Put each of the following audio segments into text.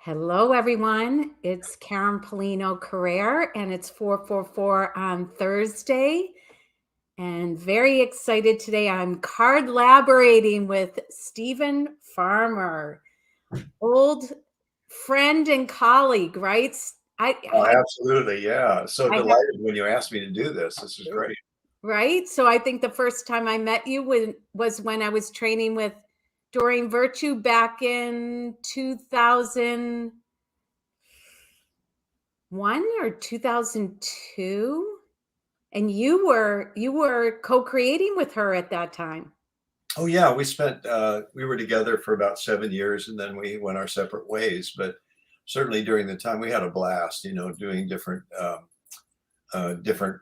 Hello, everyone. It's Karen Carrere, and it's 444 on Thursday. And very excited today. I'm card-laborating with Stephen Farmer, old friend and colleague, right? Oh, absolutely. Yeah. So I have, delighted when you asked me to do this. This is great. right? So I think the first time I met you was when I was training with Doreen Virtue back in 2001 or 2002. And you were co-creating with her at that time. Oh, yeah. We were together for about 7 years and then we went our separate ways. But certainly during the time we had a blast, doing different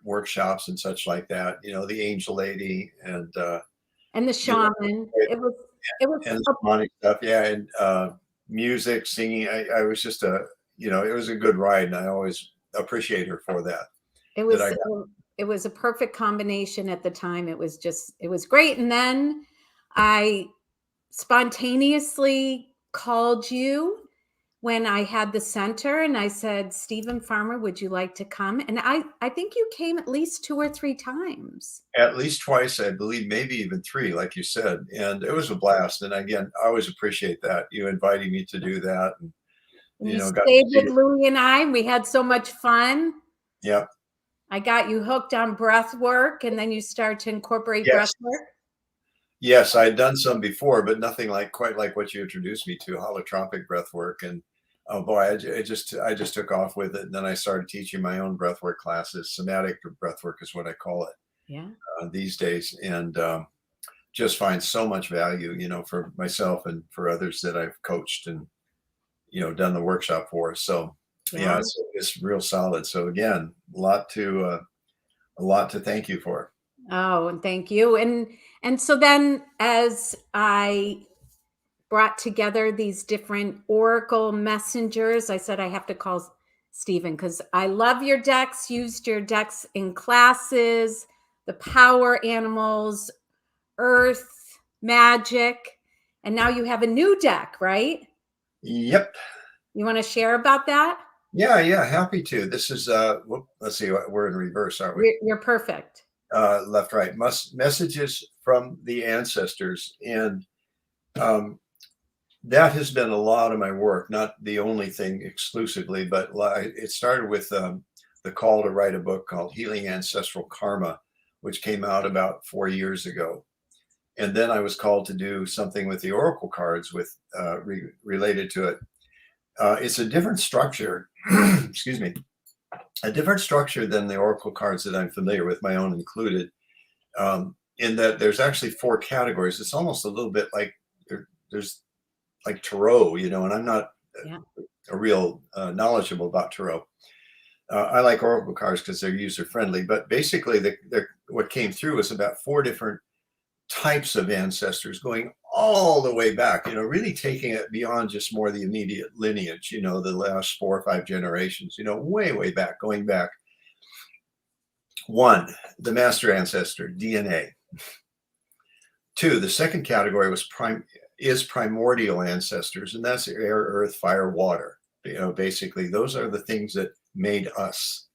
workshops and such like that, the Angel Lady And the you know, shaman. It was and shamanic stuff. Yeah. And music, singing. I was just it was a good ride. And I always appreciate her for that. it That was I got. it was a perfect combination at the time. It was great. And then I spontaneously called you when I had the center and I said, Stephen Farmer, would you like to come? And I think you came at least 2 or 3 times. At least twice, I believe, maybe even three, like you said. And it was a blast. And again, I always appreciate that. You inviting me to do that. And, And you got to stayed see with it. Louie and I. We had so much fun. Yeah. I got you hooked on breath work, and then you start to incorporate breath Yes. work. Yes. I had done some before, but nothing quite like what you introduced me to, holotropic breath work. And oh boy, I just took off with it. And then I started teaching my own breath work classes. Somatic breath work is what I call it Yeah. these days. And just find so much value, for myself and for others that I've coached and done the workshop for. So yeah, it's real solid. So again, a lot to thank you for. Oh, and thank you. And so then as I brought together these different oracle messengers, I said I have to call Stephen because I love your decks, used your decks in classes, the power animals, earth, magic, and now you have a new deck, right? Yep. You want to share about that? Yeah, happy to. This is let's see, we're in reverse, aren't we? You're perfect. Left, right. Messages from the ancestors. And that has been a lot of my work, not the only thing exclusively, but it started with the call to write a book called Healing Ancestral Karma, which came out about 4 years ago. And then I was called to do something with the oracle cards related to it. It's a different structure, excuse me, a different structure than the oracle cards that I'm familiar with, my own included, in that there's actually 4 categories. It's almost a little bit like there's like tarot, and I'm not a real knowledgeable about tarot. I like oracle cards because they're user friendly, but basically what came through was about 4 different types of ancestors going all the way back, really taking it beyond just more the immediate lineage, the last 4 or 5 generations, way back, going back. 1, the master ancestor, DNA. 2, the second category is primordial ancestors, and that's air, earth, fire, water. Basically, those are the things that made us,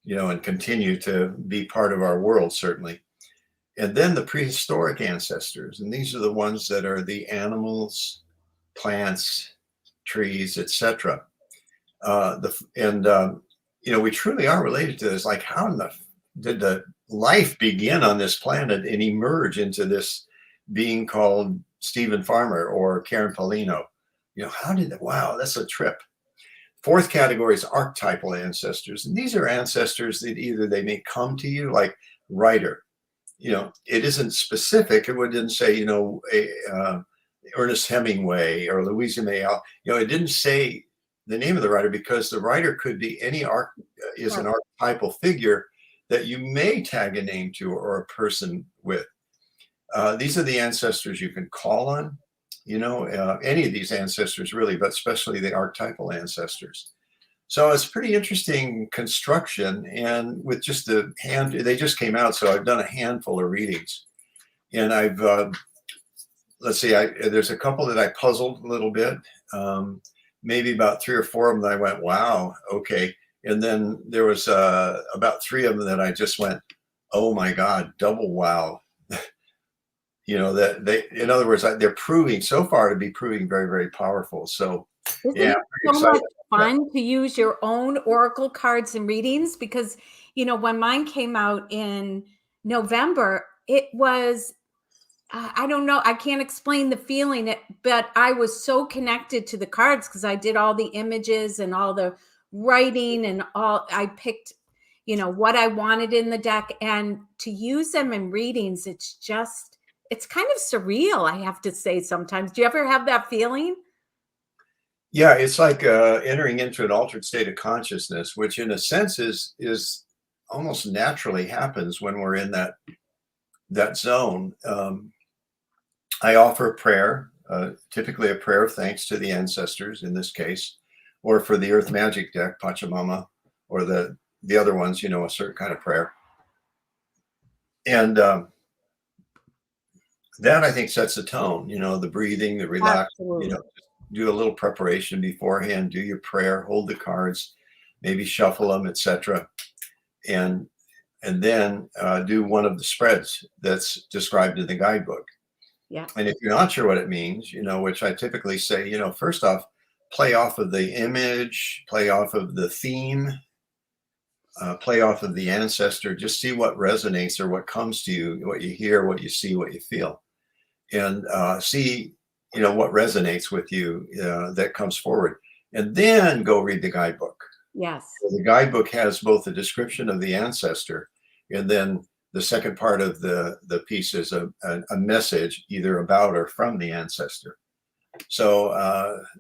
and continue to be part of our world, certainly. And then the prehistoric ancestors, and these are the ones that are the animals, plants, trees, etc. We truly are related to this. Like, how did the life begin on this planet and emerge into this being called Stephen Farmer or Karen Paulino? Wow, that's a trip. 4th category is archetypal ancestors. And these are ancestors that either they may come to you like writer. It isn't specific. It didn't say, Ernest Hemingway or Louisa May Alcott. It didn't say the name of the writer because the writer could be an archetypal figure that you may tag a name to or a person with. These are the ancestors you can call on, any of these ancestors really, but especially the archetypal ancestors. So it's pretty interesting construction, and with just they just came out, so I've done a handful of readings, and I've let's see, there's a couple that I puzzled a little bit. maybe about 3 or 4 of them that I went, wow, okay. And then there was about 3 of them that I just went, oh my God, double wow. That they, in other words, they're proving so far to be proving very, very powerful. So Isn't yeah, it I'm pretty so excited much about that. fun to use your own oracle cards and readings? Because, when mine came out in November, it was, I don't know, I can't explain the feeling, but I was so connected to the cards because I did all the images and all the writing and all. I picked, what I wanted in the deck, and to use them in readings, it's kind of surreal, I have to say sometimes. Do you ever have that feeling? Yeah, it's like entering into an altered state of consciousness, which in a sense is almost naturally happens when we're in that zone. I offer a prayer, typically a prayer of thanks to the ancestors in this case, or for the Earth Magic deck, Pachamama, or the other ones, a certain kind of prayer. And that I think sets the tone, the breathing, the relax, Absolutely. do a little preparation beforehand, do your prayer, hold the cards, maybe shuffle them, etc. And then do one of the spreads that's described in the guidebook. Yeah. And if you're not sure what it means, which I typically say, first off, play off of the image, play off of the theme, play off of the ancestor, just see what resonates or what comes to you, what you hear, what you see, what you feel, and see, what resonates with you that comes forward. And then go read the guidebook. Yes. So the guidebook has both a description of the ancestor, and then the second part of the piece is a message either about or from the ancestor. So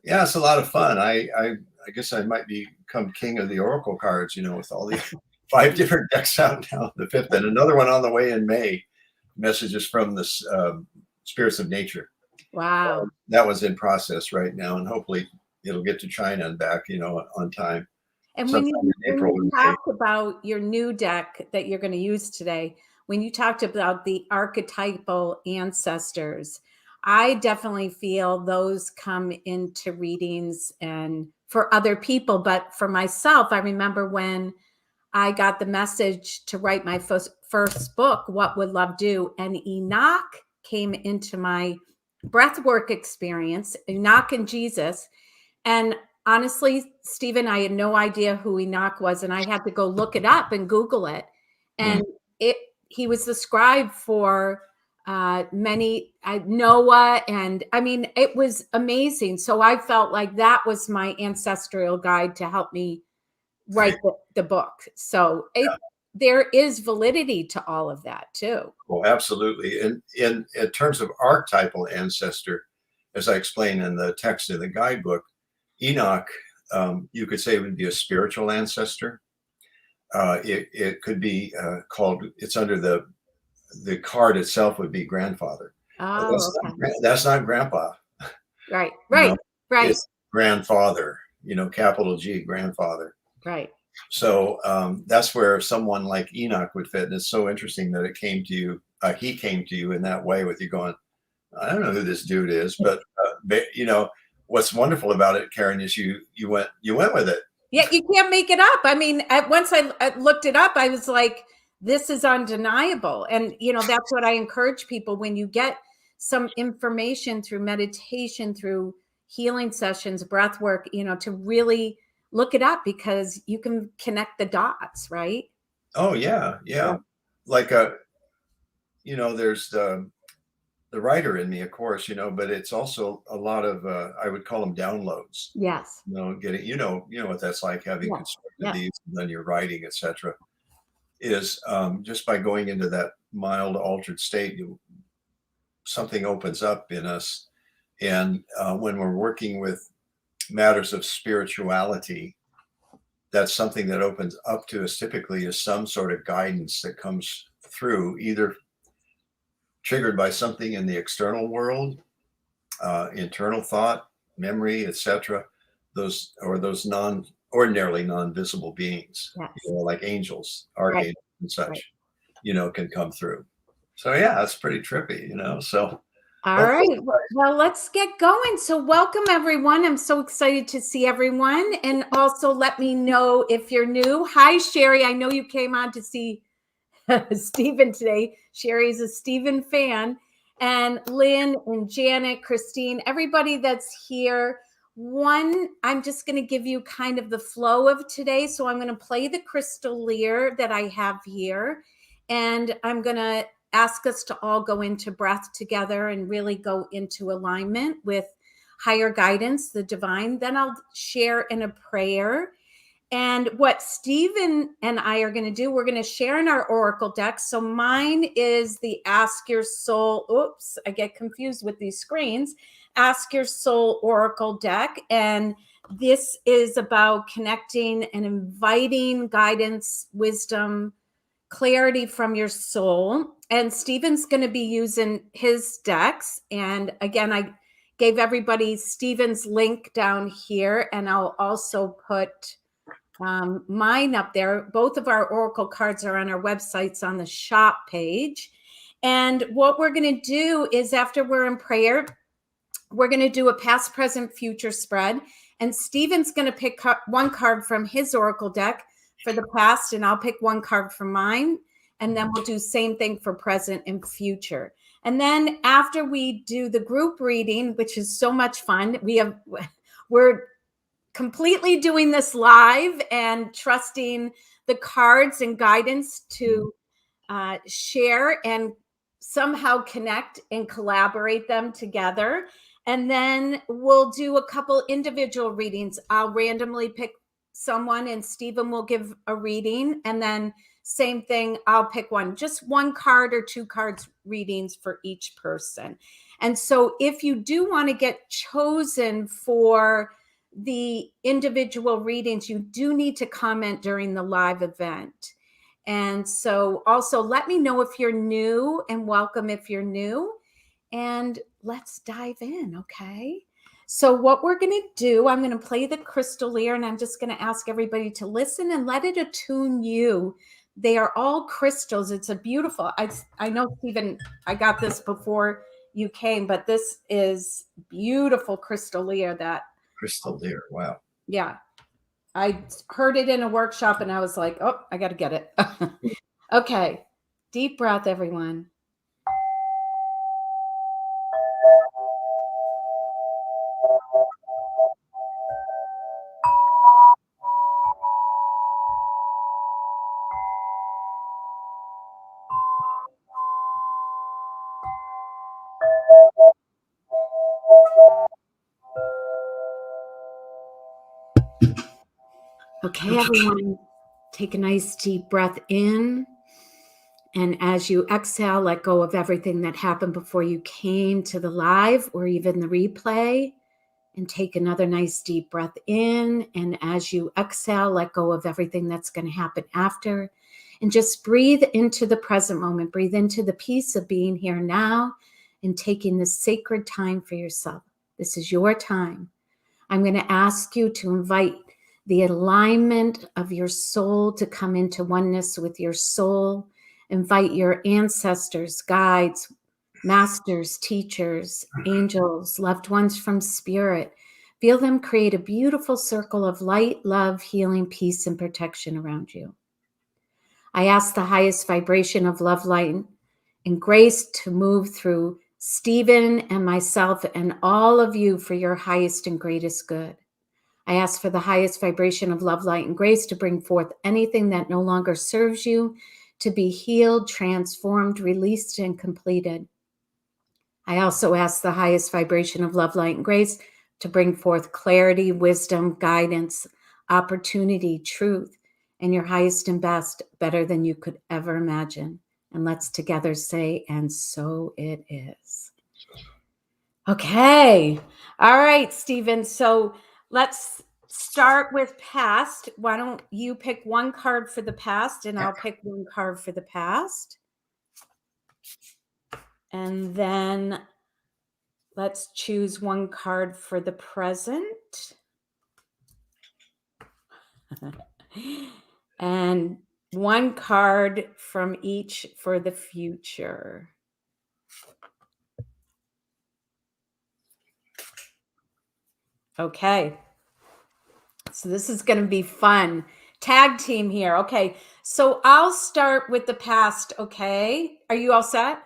yeah, it's a lot of fun. I guess I might become king of the oracle cards, with all the 5 different decks out now, the 5th, and another one on the way in May. Messages from the spirits of nature. Wow. That was in process right now, and hopefully it'll get to China and back, on time. And when Sometime you in when April you or May. talked about your new deck that you're going to use today, when you talked about the archetypal ancestors, I definitely feel those come into readings and for other people, but for myself, I remember when I got the message to write my first book, What Would Love Do? And Enoch came into my breathwork experience, Enoch and Jesus. And honestly, Stephen, I had no idea who Enoch was, and I had to go look it up and Google it. Mm. And he was the scribe for many Noah, and I mean, it was amazing. So I felt like that was my ancestral guide to help me write the book. So there is validity to all of that too. Well, absolutely. And in terms of archetypal ancestor, as I explain in the text of the guidebook, Enoch, you could say would be a spiritual ancestor. It could be called, it's under the card itself would be grandfather. But Oh, okay. that's not grandpa. Right, You right, know, right, it's grandfather, capital G, grandfather. right. So that's where someone like Enoch would fit. And it's so interesting that it came to you, he came to you in that way with you going, I don't know who this dude is, but what's wonderful about it, Karen, is you went with it. Yeah, you can't make it up. I mean, once I looked it up, I was like, this is undeniable. And, that's what I encourage people when you get some information through meditation, through healing sessions, breath work, to really look it up because you can connect the dots, right? Oh yeah, yeah. Like there's the writer in me, of course, but it's also a lot of I would call them downloads. Yes. Getting what that's like, having Yes. constructed Yes. these and then you're writing, etc. Is just by going into that mild altered state, something opens up in us. And when we're working with matters of spirituality, that's something that opens up to us typically is some sort of guidance that comes through, either triggered by something in the external world, internal thought, memory, etc. Those ordinarily non-visible beings, Yes. like angels, Right. archangels, and such, can come through. So yeah, it's pretty trippy, So All right. Well, let's get going. So welcome everyone. I'm so excited to see everyone. And also let me know if you're new. Hi, Sherry. I know you came on to see Stephen today. Sherry's a Stephen fan. And Lynn and Janet, Christine, everybody that's here. I'm just going to give you kind of the flow of today. So I'm going to play the crystal lyre that I have here. And I'm going to ask us to all go into breath together and really go into alignment with higher guidance, the divine. Then I'll share in a prayer. And what Stephen and I are going to do, we're going to share in our oracle deck. So mine is the Ask Your Soul. Oops, I get confused with these screens. Ask Your Soul oracle deck. And this is about connecting and inviting guidance, wisdom, clarity from your soul. And Stephen's going to be using his decks. And again, I gave everybody Stephen's link down here. And I'll also put mine up there. Both of our oracle cards are on our websites on the shop page. And what we're going to do is after we're in prayer, we're going to do a past, present, future spread. And Stephen's going to pick one card from his oracle deck for the past, and I'll pick one card from mine. And then we'll do same thing for present and future. And then after we do the group reading, which is so much fun, we're completely doing this live and trusting the cards and guidance to share and somehow connect and collaborate them together. And then we'll do a couple individual readings. I'll randomly pick someone and Stephen will give a reading. And then same thing, I'll pick one, just one card or two cards readings for each person. And so if you do want to get chosen for the individual readings, you do need to comment during the live event. And so also let me know if you're new, and welcome if you're new. And let's dive in, okay? So what we're going to do, I'm going to play the crystal lyre, and I'm just going to ask everybody to listen and let it attune you. They are all crystals. It's a beautiful, I know, Stephen, I got this before you came, but this is beautiful crystal lyre that Crystal lyre. Wow. Yeah. I heard it in a workshop and I was like, oh, I got to get it. Okay. Deep breath, everyone. Okay, everyone, take a nice deep breath in. And as you exhale, let go of everything that happened before you came to the live or even the replay. And take another nice deep breath in. And as you exhale, let go of everything that's going to happen after. And just breathe into the present moment. Breathe into the peace of being here now and taking this sacred time for yourself. This is your time. I'm going to ask you to invite the alignment of your soul to come into oneness with your soul. Invite your ancestors, guides, masters, teachers, angels, loved ones from spirit. Feel them create a beautiful circle of light, love, healing, peace, and protection around you. I ask the highest vibration of love, light, and grace to move through Stephen and myself and all of you for your highest and greatest good. I ask for the highest vibration of love, light, and grace to bring forth anything that no longer serves you, to be healed, transformed, released, and completed. I also ask the highest vibration of love, light, and grace to bring forth clarity, wisdom, guidance, opportunity, truth, and your highest and best, better than you could ever imagine. And let's together say, and so it is. Okay. All right, Stephen. So let's start with past. Why don't you pick one card for the past and I'll pick one card for the past. And then let's choose one card for the present. And one card from each for the future. Okay. So this is going to be fun. Tag team here. Okay. So I'll start with the past. Okay. Are you all set?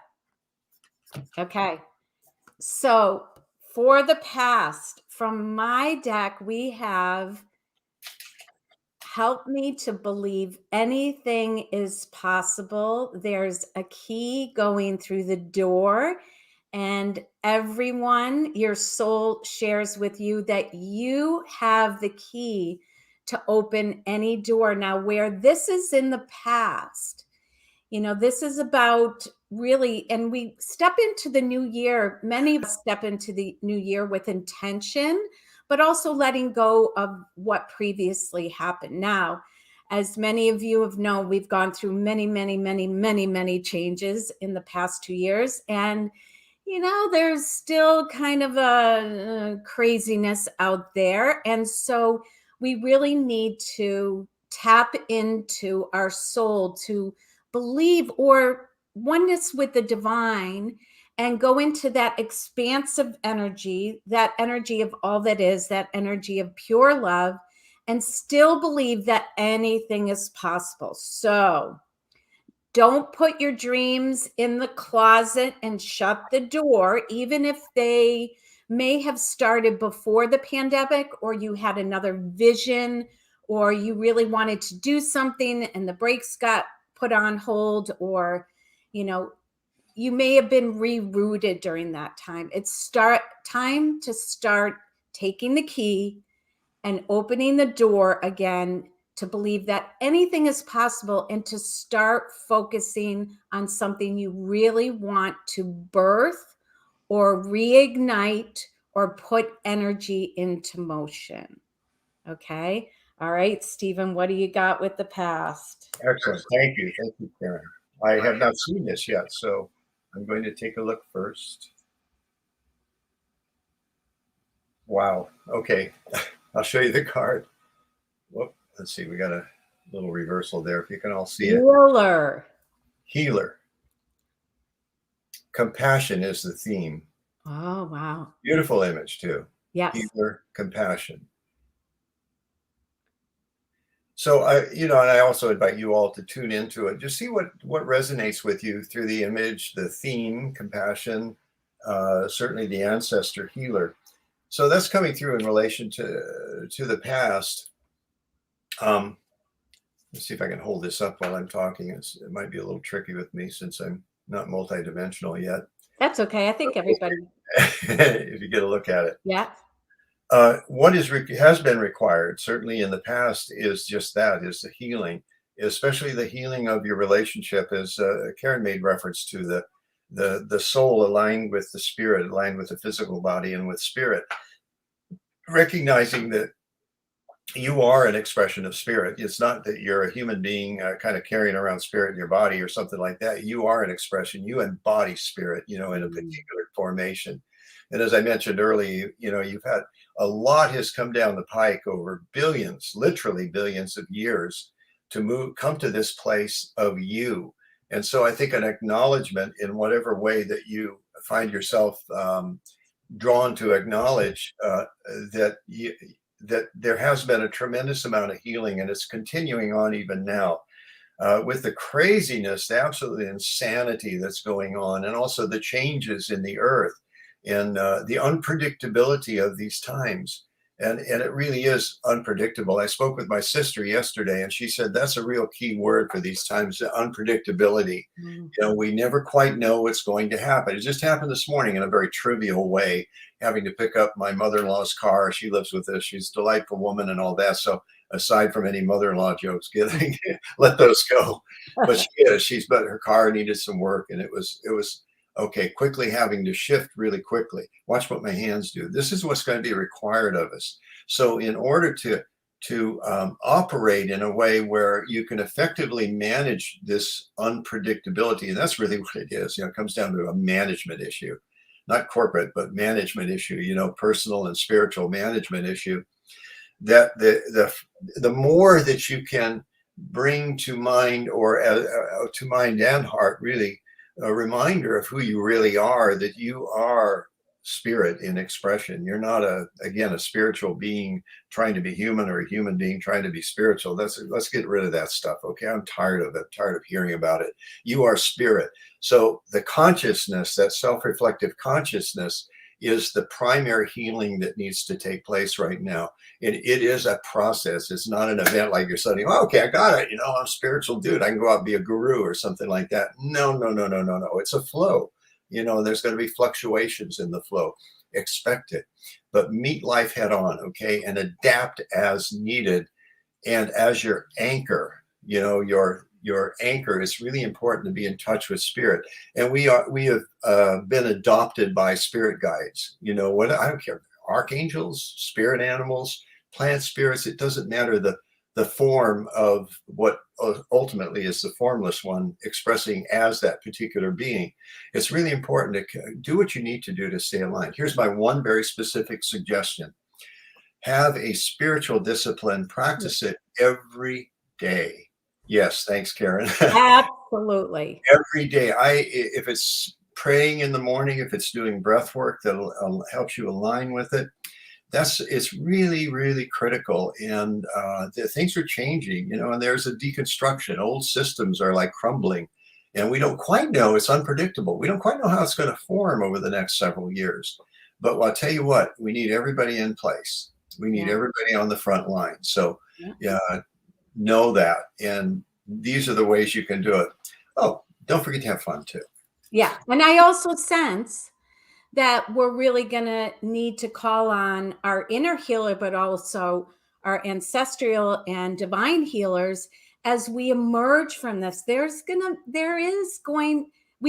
Okay. So for the past, from my deck, we have help me to believe anything is possible. There's a key going through the door, and everyone, your soul shares with you that you have the key to open any door. Now, where this is in the past, this is about really, and we step into the new year. Many of us step into the new year with intention, but also letting go of what previously happened. Now, as many of you have known, we've gone through many, many, many, many, many changes in the past 2 years. And there's still kind of a craziness out there. And so we really need to tap into our soul to believe or oneness with the divine and go into that expansive energy, that energy of all that is, that energy of pure love, and still believe that anything is possible. So, don't put your dreams in the closet and shut the door, even if they may have started before the pandemic, or you had another vision, or you really wanted to do something and the brakes got put on hold, or, you may have been rerouted during that time. It's time to start taking the key and opening the door again to believe that anything is possible and to start focusing on something you really want to birth or reignite or put energy into motion. Okay. All right, Stephen, what do you got with the past? Excellent. Thank you. Thank you, Karen. I have not seen this yet, so I'm going to take a look first. Wow. Okay. I'll show you the card. Whoop. Let's see. We got a little reversal there. If you can all see it. Healer. Healer. Compassion is the theme. Oh, wow. Beautiful image, too. Yes. Healer, compassion. So and I also invite you all to tune into it. Just see what resonates with you through the image, the theme, compassion, certainly the ancestor healer. So that's coming through in relation to the past. Let's see if I can hold this up while I'm talking. It might be a little tricky with me since I'm not multidimensional yet. That's okay. I think everybody. If you get a look at it. Yeah. What has been required, certainly in the past, is just that, is the healing, especially the healing of your relationship, as Karen made reference to the soul aligned with the spirit, aligned with the physical body and with spirit, recognizing that you are an expression of spirit. It's not that you're a human being kind of carrying around spirit in your body or something like that. You are an expression. You embody spirit, in a particular formation. And as I mentioned earlier, you've had a lot has come down the pike over billions, literally billions of years to come to this place of you. And so I think an acknowledgement in whatever way that you find yourself drawn to acknowledge that there has been a tremendous amount of healing, and it's continuing on even now. With the craziness, the absolute insanity that's going on, and also the changes in the earth and the unpredictability of these times. And it really is unpredictable. I spoke with my sister yesterday, and she said that's a real key word for these times, the unpredictability. We never quite know what's going to happen. It just happened this morning in a very trivial way, having to pick up my mother-in-law's car. She lives with us. She's a delightful woman and all that. So aside from any mother-in-law jokes, let those go. But but her car needed some work, and it was okay, quickly having to shift really quickly. Watch what my hands do. This is what's going to be required of us. So in order to operate in a way where you can effectively manage this unpredictability, and that's really what it is. It comes down to a management issue, not corporate, but management issue, personal and spiritual management issue. That the more that you can bring to mind, or to mind and heart, really, a reminder of who you really are, that you are spirit in expression. You're not a spiritual being trying to be human, or a human being trying to be spiritual. Let's get rid of that stuff. Okay. I'm tired of it. I'm tired of hearing about it. You are spirit. So the consciousness, that self-reflective consciousness, is the primary healing that needs to take place right now. And it is a process. It's not an event like you're suddenly, oh, okay, I got it. I'm a spiritual dude. I can go out and be a guru or something like that. No, no, no, no, no, no. It's a flow. There's going to be fluctuations in the flow. Expect it, but meet life head on, okay, and adapt as needed. And as your anchor, your anchor is really important, to be in touch with spirit. And we have been adopted by spirit guides. What? I don't care. Archangels, spirit animals, plant spirits. It doesn't matter the form of what ultimately is the formless one expressing as that particular being. It's really important to do what you need to do to stay aligned. Here's my one very specific suggestion. Have a spiritual discipline. Practice it every day. Yes, thanks, Karen. Absolutely. Every day. If it's praying in the morning, if it's doing breath work that'll help you align with it, it's really, really critical. And the things are changing, and there's a deconstruction. Old systems are like crumbling, and we don't quite know. It's unpredictable. We don't quite know how it's going to form over the next several years. But I'll tell you what, we need everybody in place. We need everybody on the front line. So know that. And these are the ways you can do it. Oh, don't forget to have fun too. Yeah. And I also sense that we're really going to need to call on our inner healer, but also our ancestral and divine healers as we emerge from this. We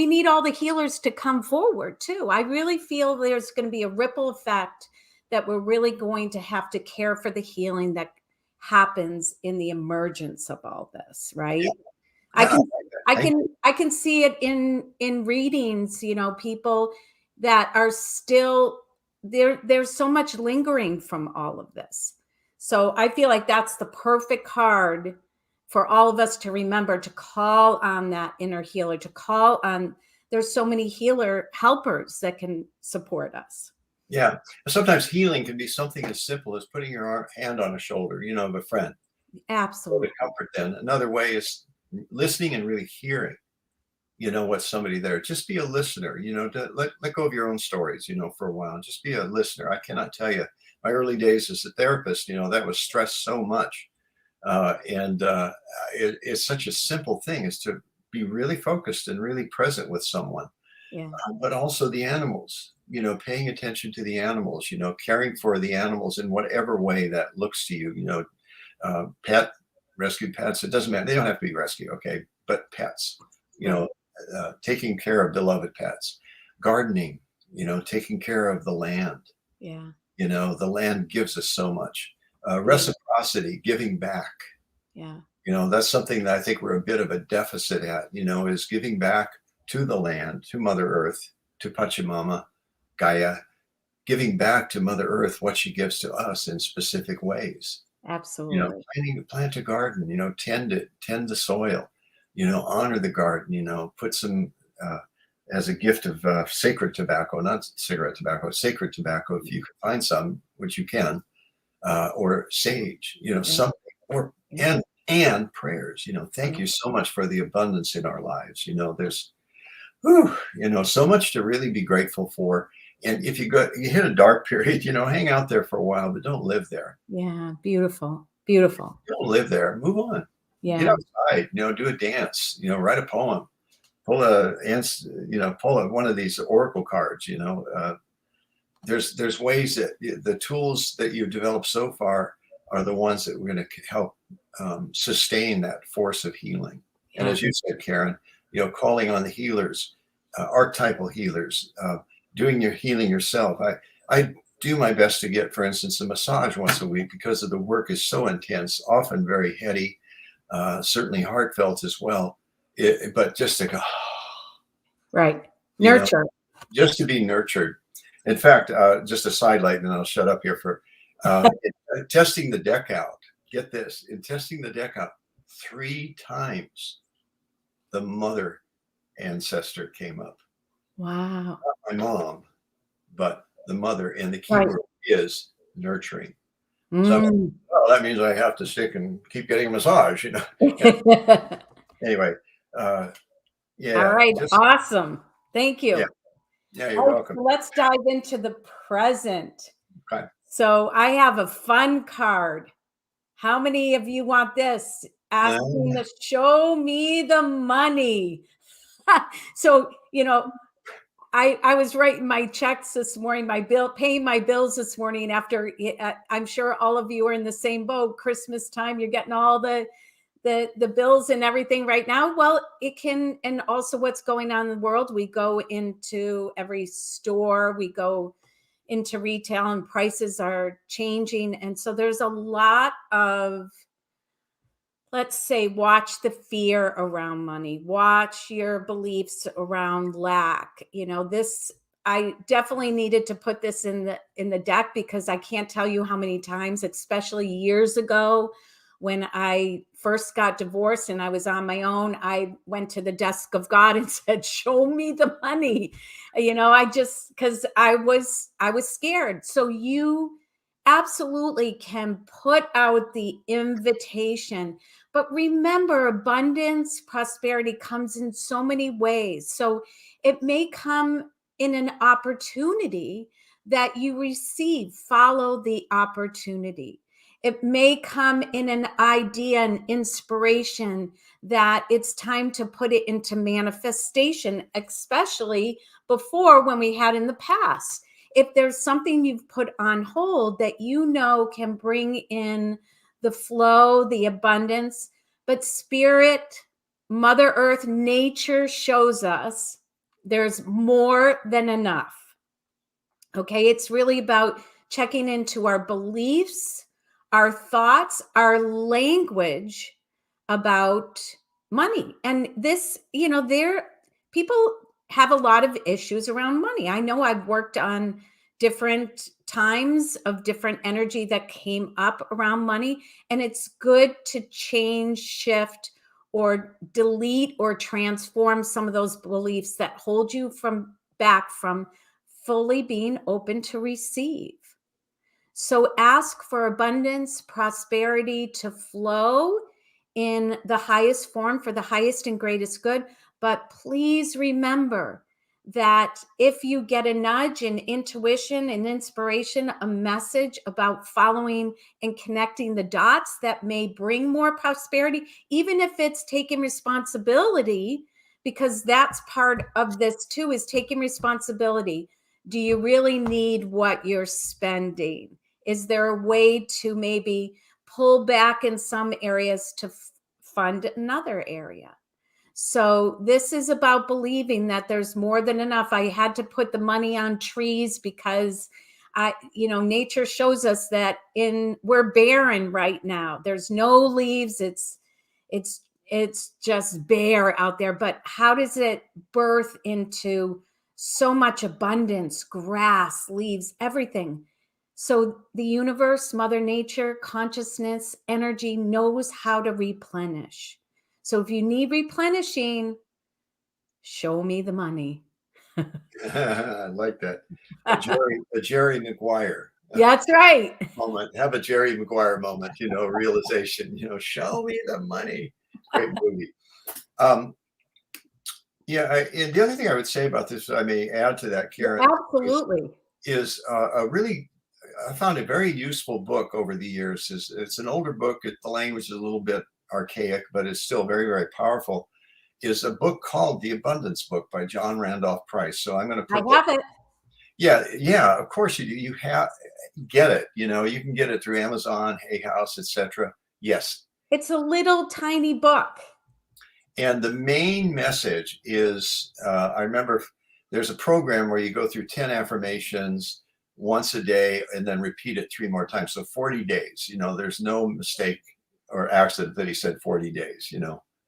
need all the healers to come forward too. I really feel there's going to be a ripple effect that we're really going to have to care for the healing that happens in the emergence of all this, right? Yeah. I can see it in readings, people that are still there. There's so much lingering from all of this. So I feel like that's the perfect card for all of us to remember, to call on that inner healer, to call on, there's so many healer helpers that can support us. Yeah. Sometimes healing can be something as simple as putting your hand on a shoulder, of a friend. Absolutely. Comfort them. Another way is listening and really hearing, what's somebody there. Just be a listener, to let go of your own stories, for a while. Just be a listener. I cannot tell you, my early days as a therapist, that was stressed so much. It's such a simple thing, is to be really focused and really present with someone. Yeah. But also the animals, paying attention to the animals, caring for the animals in whatever way that looks to you, rescued pets. It doesn't matter. They don't have to be rescued. Okay. But pets, taking care of beloved pets, gardening, taking care of the land. Yeah. The land gives us so much. Reciprocity, giving back. Yeah. That's something that I think we're a bit of a deficit at, is giving back to the land, to Mother Earth, to Pachamama, Gaia, giving back to Mother Earth what she gives to us in specific ways. Absolutely. Plant a garden, tend the soil, honor the garden, put some, as a gift of sacred tobacco, not cigarette tobacco, sacred tobacco, if you can find some, which you can, or sage, something, or, and prayers, thank you so much for the abundance in our lives. There's, so much to really be grateful for. And if you hit a dark period, hang out there for a while, but don't live there. Yeah. Beautiful. Beautiful. Don't live there. Move on. Yeah. Get outside, do a dance, write a poem, pull one of these oracle cards, there's ways that the tools that you've developed so far are the ones that we're going to help sustain that force of healing. Yeah. And as you said, Karen, calling on the healers, archetypal healers, doing your healing yourself. I do my best to get, for instance, a massage once a week, because of the work is so intense, often very heady, certainly heartfelt as well. But just to go, right, nurture, just to be nurtured. In fact, just a sidelight, and I'll shut up here for testing the deck out. Get this, in testing the deck out, 3 times the mother ancestor came up. Wow. Not my mom, but the mother, and the key Right. word is nurturing. So I'm like, Mm. well, that means I have to stick and keep getting a massage, And anyway, uh, All yeah, right. just Awesome. Thank yeah, you. yeah, you're All right, welcome. so let's dive into the present. Okay. So I have a fun card. How many of you want this? Asking Uh, to show me the money. So, I was writing my checks this morning, paying my bills this morning after I'm sure all of you are in the same boat. Christmas time, you're getting all the bills and everything right now. Well, it can, and also what's going on in the world. We go into every store, we go into retail, and prices are changing. And so there's a lot of, let's say, watch the fear around money, watch your beliefs around lack. This, I definitely needed to put this in the deck, because I can't tell you how many times, especially years ago when I first got divorced and I was on my own, I went to the desk of God and said, show me the money. I just, because I was scared. So you absolutely can put out the invitation, but remember, abundance, prosperity comes in so many ways. So it may come in an opportunity that you receive. Follow the opportunity. It may come in an idea and inspiration that it's time to put it into manifestation, especially before, when we had in the past. If there's something you've put on hold that can bring in the flow, the abundance, but spirit, Mother Earth, nature shows us there's more than enough. Okay, it's really about checking into our beliefs, our thoughts, our language about money. And this, people have a lot of issues around money. I know I've worked on different times of different energy that came up around money, and it's good to change, shift, or delete or transform some of those beliefs that hold you from fully being open to receive. So ask for abundance, prosperity to flow in the highest form for the highest and greatest good. But please remember that if you get a nudge, an intuition, an inspiration, a message about following and connecting the dots that may bring more prosperity, even if it's taking responsibility, because that's part of this too, is taking responsibility. Do you really need what you're spending? Is there a way to maybe pull back in some areas to fund another area? So this is about believing that there's more than enough. I had to put the money on trees because nature shows us that we're barren right now. There's no leaves. It's just bare out there. But how does it birth into so much abundance, grass, leaves, everything? So the universe, Mother Nature, consciousness, energy knows how to replenish. So if you need replenishing, show me the money. I like that. A Jerry Maguire That's right. moment. Have a Jerry Maguire moment, realization, show me the money. Great movie. Yeah, and the other thing I would say about this, I may add to that, Karen, Absolutely. is I found a very useful book over the years. It's an older book. The language is a little bit archaic, but it's still very, very powerful. Is a book called The Abundance Book by John Randolph Price. So I'm going to I put that. have it. Yeah. Of course you have get it. You can get it through Amazon, Hay House, etc. Yes. It's a little tiny book. And the main message is, I remember there's a program where you go through 10 affirmations once a day and then repeat it 3 more times. So 40 days, there's no mistake or accident that he said 40 days,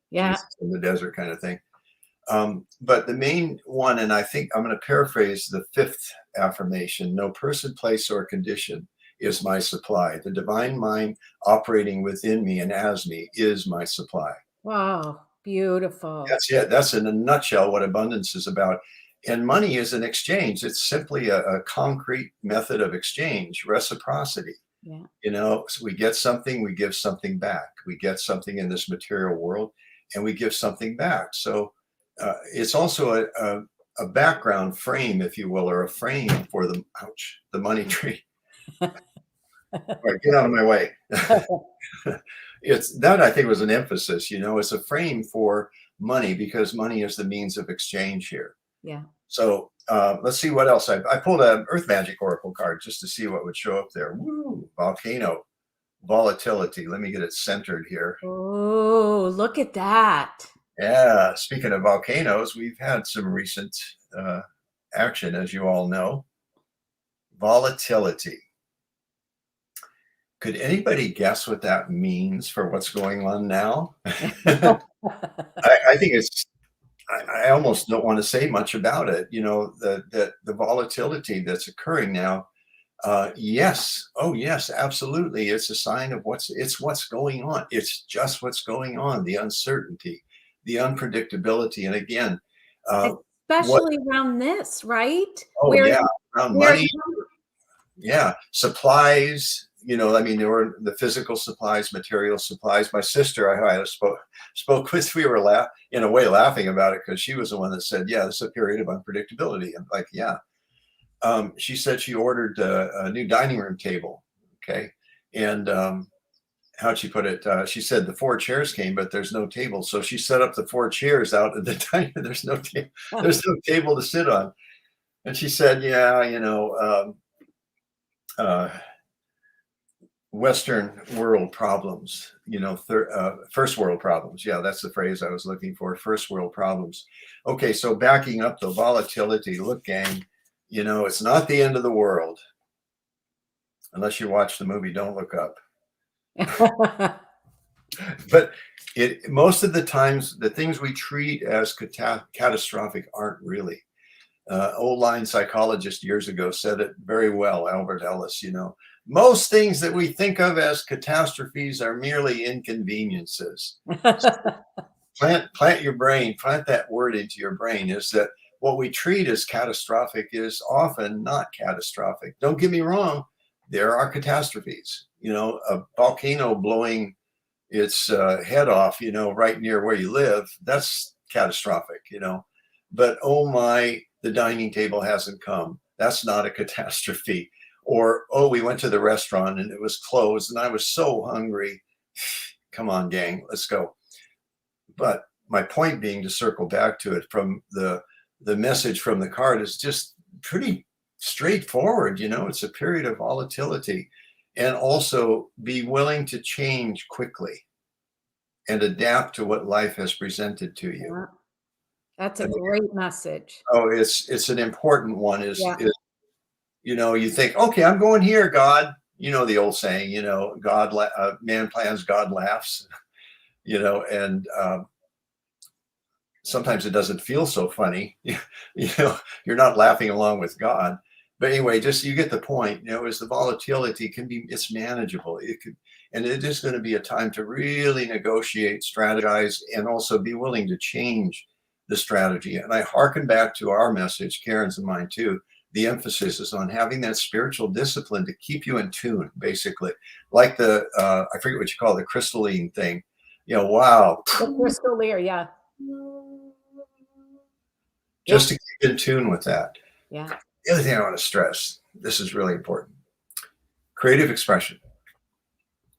Yeah. Jesus in the desert kind of thing. But the main one, and I think I'm going to paraphrase the 5th affirmation: no person, place, or condition is my supply. The divine mind operating within me and as me is my supply. Wow. Beautiful. That's it. That's in a nutshell what abundance is about. And money is an exchange. It's simply a concrete method of exchange, reciprocity. Yeah. So we get something, we give something back. We get something in this material world, and we give something back. So it's also a background frame, if you will, or a frame for the money tree. All right, get out of my way. It's that, I think, was an emphasis. It's a frame for money, because money is the means of exchange here. Yeah. So let's see what else. I pulled an Earth Magic Oracle card just to see what would show up there. Woo! Volcano, volatility. Let me get it centered here. Oh, look at that. Yeah, speaking of volcanoes, we've had some recent action, as you all know. Volatility. Could anybody guess what that means for what's going on now? I think it's, I almost don't want to say much about it. The volatility that's occurring now. Yes. Oh, yes, absolutely. It's a sign of what's going on. It's just what's going on. The uncertainty, the unpredictability. And again, especially around this, right? Oh, yeah. Around money. Yeah. Supplies, I mean, there were the physical supplies, material supplies. My sister, I spoke with, we were in a way laughing about it, because she was the one that said, yeah, this is a period of unpredictability. And like, yeah. She said she ordered a new dining room table. Okay. And how'd she put it? She said the 4 chairs came, but there's no table. So she set up the 4 chairs out at the dining room. There's no table to sit on. And she said, yeah, Western world problems, first world problems. Yeah, that's the phrase I was looking for. First world problems. Okay. So backing up the volatility, look, gang, it's not the end of the world. Unless you watch the movie Don't Look Up. But most of the times, the things we treat as catastrophic aren't really. Old line psychologist years ago said it very well, Albert Ellis. Most things that we think of as catastrophes are merely inconveniences. Plant your brain, plant that word into your brain, is that what we treat as catastrophic is often not catastrophic. Don't get me wrong. There are catastrophes, a volcano blowing its head off, right near where you live. That's catastrophic, but oh my, the dining table hasn't come. That's not a catastrophe. Or, oh, we went to the restaurant and it was closed and I was so hungry. Come on, gang, let's go. But my point being, to circle back to it, from the message from the card is just pretty straightforward. It's a period of volatility, and also be willing to change quickly and adapt to what life has presented to you. Yeah. That's a great message. Oh, it's an important one. You think, okay, I'm going here, God. The old saying, God, man plans, God laughs. And sometimes it doesn't feel so funny. You're not laughing along with God. But anyway, just, you get the point. As the volatility it's manageable. And it is going to be a time to really negotiate, strategize, and also be willing to change the strategy. And I hearken back to our message, Karen's and mine too. The emphasis is on having that spiritual discipline to keep you in tune, basically. Like I forget what you call it, the crystalline thing. Wow. The crystal ear, yeah. Just to keep in tune with that. Yeah. The other thing I want to stress, this is really important. Creative expression.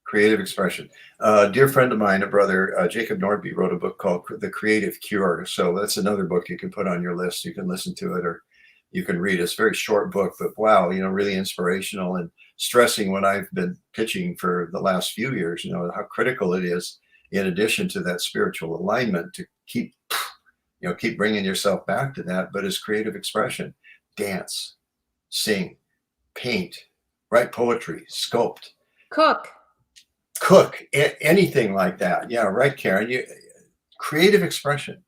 Creative expression. A dear friend of mine, a brother, Jacob Nordby, wrote a book called The Creative Cure. So that's another book you can put on your list. You can listen to it, or you can read it. It's a very short book, but wow, really inspirational, and stressing what I've been pitching for the last few years, how critical it is, in addition to that spiritual alignment, to keep bringing yourself back to that, but as creative expression. Dance, sing, paint, write poetry, sculpt, cook, anything like that. Yeah, right, Karen. Creative expression.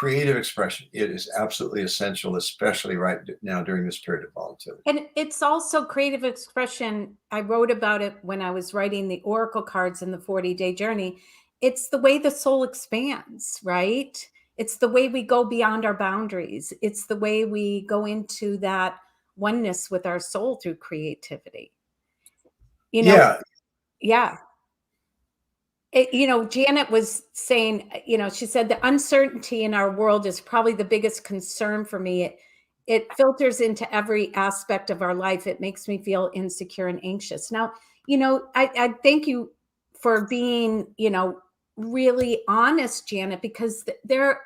It is absolutely essential, especially right now during this period of volatility. And it's also creative expression. I wrote about it when I was writing the oracle cards in the 40-day journey. It's the way the soul expands, right? It's the way we go beyond our boundaries. It's the way we go into that oneness with our soul through creativity. You know, Yeah. yeah. Janet was saying, she said the uncertainty in our world is probably the biggest concern for me. It filters into every aspect of our life. It makes me feel insecure and anxious. Now, I thank you for being, really honest, Janet, because there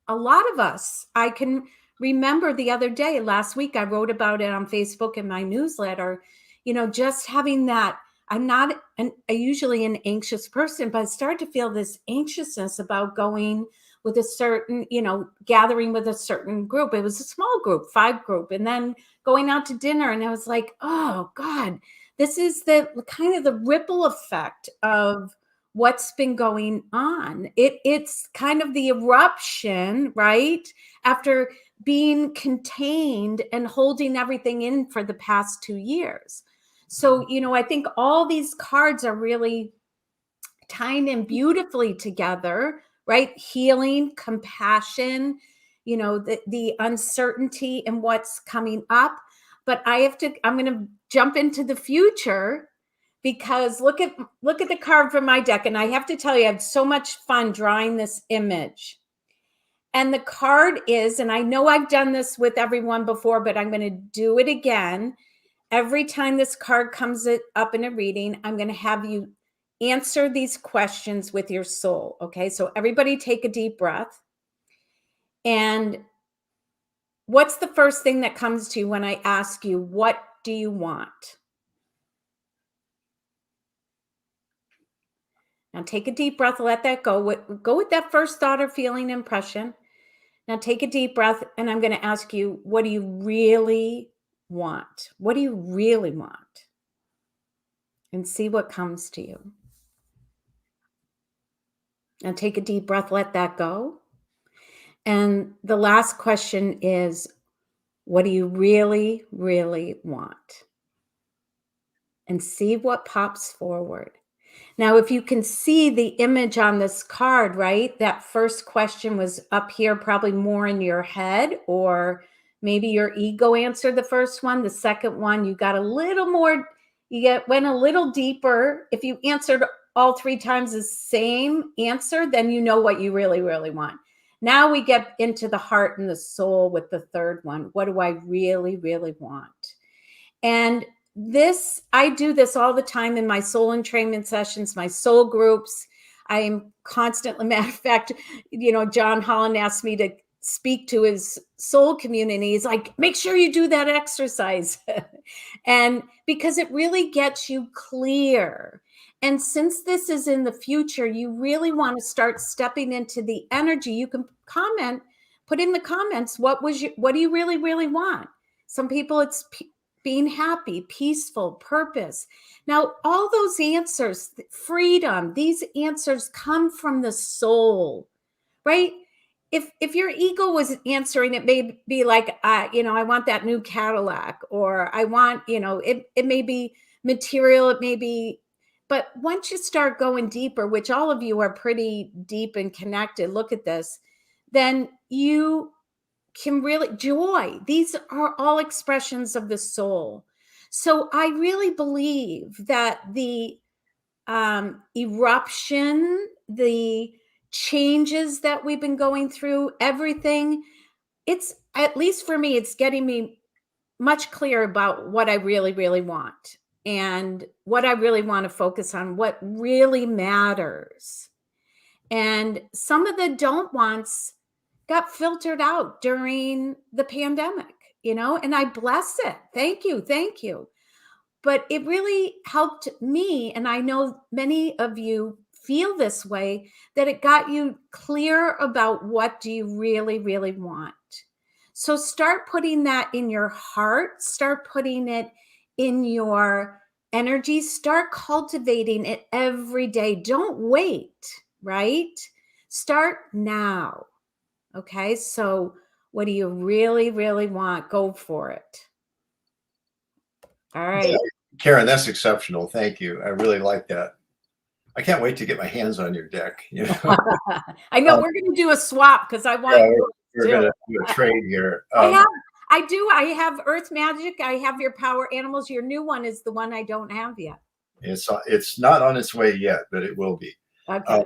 a lot of us, I can remember the other day, last week, I wrote about it on Facebook in my newsletter, just having that. I'm not usually an anxious person, but I started to feel this anxiousness about going with a certain, gathering with a certain group. It was a small group, 5 group, and then going out to dinner. And I was like, oh God, this is the kind of the ripple effect of what's been going on. It's kind of the eruption, right? After being contained and holding everything in for the past 2 years. So, I think all these cards are really tying in beautifully together, right? Healing, compassion, the uncertainty and what's coming up. But I'm going to jump into the future, because look at the card from my deck. And I have to tell you, I had so much fun drawing this image. And the card is, and I know I've done this with everyone before, but I'm going to do it again. Every time this card comes up in a reading, I'm going to have you answer these questions with your soul. Okay. So everybody take a deep breath. And what's the first thing that comes to you when I ask you, what do you want? Now take a deep breath, let that go. Go with that first thought or feeling, impression. Now take a deep breath, and I'm going to ask you, what do you really want? What do you really want? And see what comes to you. Now take a deep breath, let that go. And the last question is, what do you really, really want? And see what pops forward. Now, if you can see the image on this card, right? That first question was up here, probably more in your head, or maybe your ego answered the first one. The second one, you got a little more, went a little deeper. If you answered all 3 times the same answer, then you know what you really, really want. Now we get into the heart and the soul with the third one. What do I really, really want? And I do this all the time in my soul entrainment sessions, my soul groups. I am constantly, matter of fact, John Holland asked me to speak to his soul community. He's like, make sure you do that exercise. And because it really gets you clear. And since this is in the future, you really want to start stepping into the energy. You can put in the comments, what do you really, really want? Some people it's being happy, peaceful, purpose. Now, all those answers, freedom, these answers come from the soul, right? If your ego was answering, it may be like, I want that new Cadillac, or I want, it may be material, it may be, but once you start going deeper, which all of you are pretty deep and connected, look at this, then you can really joy. These are all expressions of the soul. So I really believe that the eruption, the changes that we've been going through, everything, it's, at least for me, it's getting me much clearer about what I really, really want and what I really want to focus on, what really matters. And some of the don't wants got filtered out during the pandemic, and I bless it. Thank you. Thank you. But it really helped me. And I know many of you feel this way, that it got you clear about what do you really, really want. So start putting that in your heart, start putting it in your energy, start cultivating it every day. Don't wait, right? Start now. Okay, so what do you really, really want? Go for it. All right. Karen, that's exceptional. Thank you. I really like that. I can't wait to get my hands on your deck. You know, I know we're going to do a swap because I want yeah, yours we're too. going to do a trade here. I have Earth Magic. I have your Power Animals. Your new one is the one I don't have yet. It's not on its way yet, but it will be. Okay.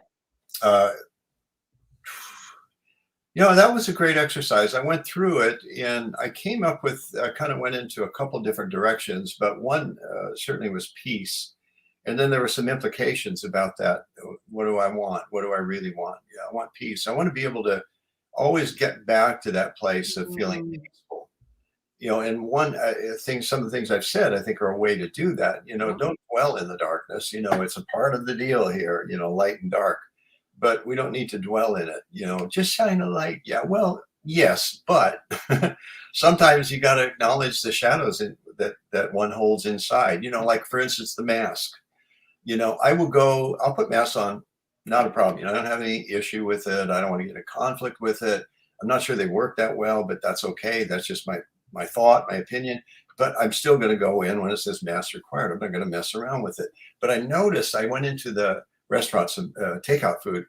That was a great exercise. I went through it and I came up with, I kind of went into a couple different directions, but one certainly was peace. And then there were some implications about that. What do I want? What do I really want? Yeah, I want peace. I want to be able to always get back to that place of feeling peaceful. And one thing, some of the things I've said, I think are a way to do that. Don't dwell in the darkness. It's a part of the deal here, light and dark. But we don't need to dwell in it, just shine a light. Yeah, well, yes, but sometimes you got to acknowledge the shadows that one holds inside, like for instance, the mask. I'll put masks on, not a problem. I don't have any issue with it. I don't want to get in a conflict with it. I'm not sure they work that well, but that's okay. That's just my thought, my opinion. But I'm still going to go in when it says mask required. I'm not going to mess around with it. But I noticed I went into the restaurant, some takeout food,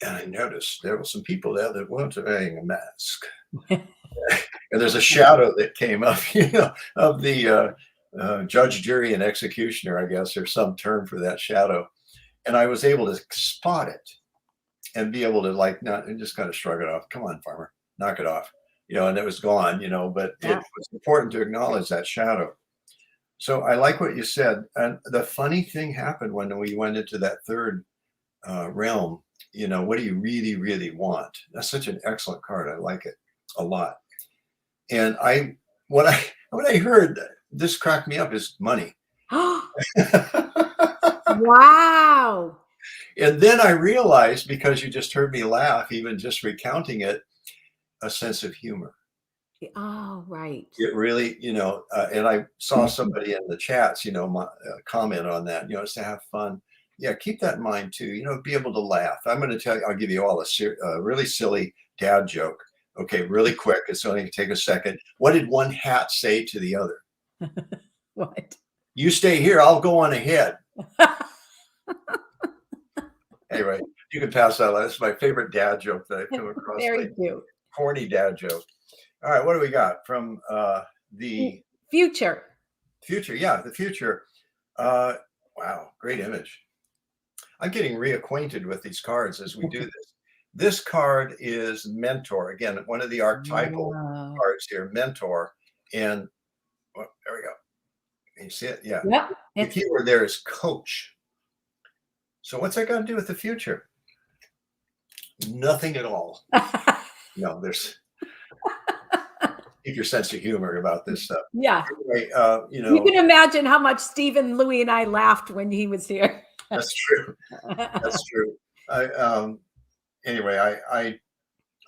and I noticed there were some people there that weren't wearing a mask. And there's a shadow that came up, of the judge, jury, and executioner, I guess, or some term for that shadow. And I was able to spot it and be able to and just kind of shrug it off. Come on, farmer, knock it off, and it was gone, but it was important to acknowledge that shadow. So I like what you said. And the funny thing happened when we went into that third realm. What do you really, really want? That's such an excellent card. I like it a lot. And what I heard, this cracked me up, is money. Wow. And then I realized, because you just heard me laugh, even just recounting it, a sense of humor. Oh, right. It really, and I saw somebody in the chats, comment on that, it's to have fun. Yeah, keep that in mind too, be able to laugh. I'm going to tell you, I'll give you all a really silly dad joke. Okay, really quick. It's only going to take a second. What did one hat say to the other? What? You stay here, I'll go on ahead. Anyway, you can pass that. That's my favorite dad joke that I've come across. Very cute. Corny dad joke. All right, what do we got from the future? Future, yeah, the future. Wow, great image. I'm getting reacquainted with these cards as we do this. This card is Mentor. Again, one of the archetypal cards here, Mentor. And there we go. Can you see it? Yeah. Yep. The keyword there is coach. So what's that got to do with the future? Nothing at all. No, there's keep your sense of humor about this stuff. Yeah. Anyway, you can imagine how much Stephen, Louie, and I laughed when he was here. That's true. That's true. Anyway,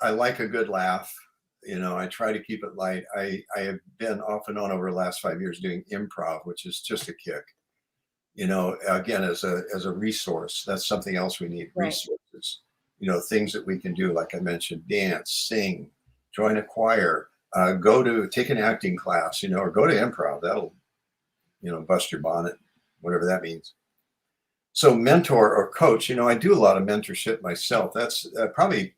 I like a good laugh. I try to keep it light. I have been off and on over the last 5 years doing improv, which is just a kick. Again, as a resource. That's something else we need. Right. Resources. Things that we can do, like I mentioned, dance, sing, join a choir, take an acting class, or go to improv. That'll, bust your bonnet, whatever that means. So mentor or coach, I do a lot of mentorship myself. That's probably